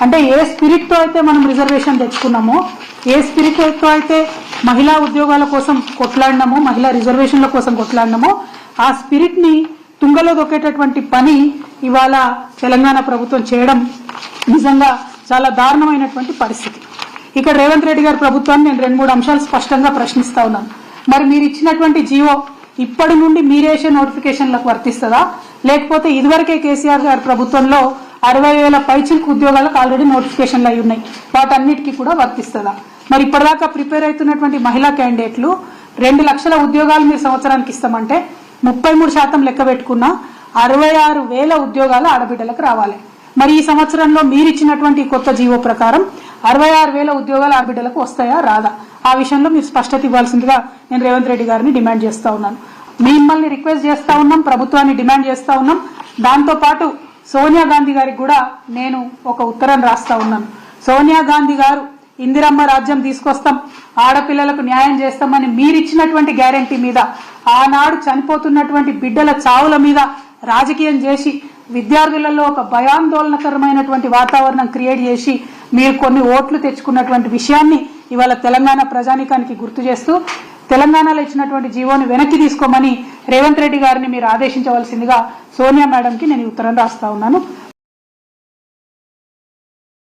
అంటే ఏ స్పిరిట్ తో అయితే మనం రిజర్వేషన్ తెచ్చుకున్నామో, ఏ స్పిరిట్ తో అయితే మహిళా ఉద్యోగాల కోసం కొట్లాడినామో, మహిళా రిజర్వేషన్ల కోసం కొట్లాడినామో, ఆ స్పిరిట్ ని తుంగలో దొక్కేటటువంటి పని ఇవాళ తెలంగాణ ప్రభుత్వం చేయడం నిజంగా చాలా దారుణమైనటువంటి పరిస్థితి. ఇక్కడ రేవంత్ రెడ్డి గారి ప్రభుత్వాన్ని నేను 2-3 అంశాలు స్పష్టంగా ప్రశ్నిస్తా ఉన్నాను. మరి మీరు ఇచ్చినటువంటి జీవో ఇప్పటి నుండి మీరేసే నోటిఫికేషన్లకు వర్తిస్తుందా, లేకపోతే ఇదివరకే కేసీఆర్ గారి ప్రభుత్వంలో 60,000 పైచిలకు ఉద్యోగాలకు ఆల్రెడీ నోటిఫికేషన్లు అయి ఉన్నాయి, వాటన్నిటికీ కూడా వర్తిస్తుందా? మరి ఇప్పటిదాకా ప్రిపేర్ అవుతున్నటువంటి మహిళా క్యాండిడేట్లు 2 లక్షల ఉద్యోగాలు మీరు సంవత్సరానికి ఇస్తామంటే 33% లెక్క పెట్టుకున్న 66,000 ఉద్యోగాలు ఆడబిడ్డలకు రావాలి. మరి ఈ సంవత్సరంలో మీరు ఇచ్చినటువంటి కొత్త జీవో ప్రకారం 66,000 ఉద్యోగాలు ఆడబిడ్డలకు వస్తాయా రాదా? ఆ విషయంలో మీరు స్పష్టత ఇవ్వాల్సిందిగా నేను రేవంత్ రెడ్డి గారిని డిమాండ్ చేస్తా ఉన్నాను. మిమ్మల్ని రిక్వెస్ట్ చేస్తా ఉన్నాం, ప్రభుత్వాన్ని డిమాండ్ చేస్తా ఉన్నాం. దాంతో పాటు సోనియా గాంధీ గారికి కూడా నేను ఒక ఉత్తరం రాస్తా ఉన్నాను. సోనియా గాంధీ గారు ఇందిరమ్మ రాజ్యం తీసుకొస్తాం, ఆడపిల్లలకు న్యాయం చేస్తామని మీరిచ్చినటువంటి గ్యారంటీ మీద, ఆనాడు చనిపోతున్నటువంటి బిడ్డల చావుల మీద రాజకీయం చేసి విద్యార్థులలో ఒక భయాందోళనకరమైనటువంటి వాతావరణం క్రియేట్ చేసి మీరు కొన్ని ఓట్లు తెచ్చుకున్నటువంటి విషయాన్ని ఇవాళ తెలంగాణ ప్రజానీకానికి గుర్తు చేస్తూ తెలంగాణలో ఇచ్చినటువంటి జీవోని వెనక్కి తీసుకోమని రేవంత్ రెడ్డి గారిని మీరు ఆదేశించవలసిందిగా సోనియా మేడంకి నేను ఉత్తరం రాస్తా ఉన్నాను.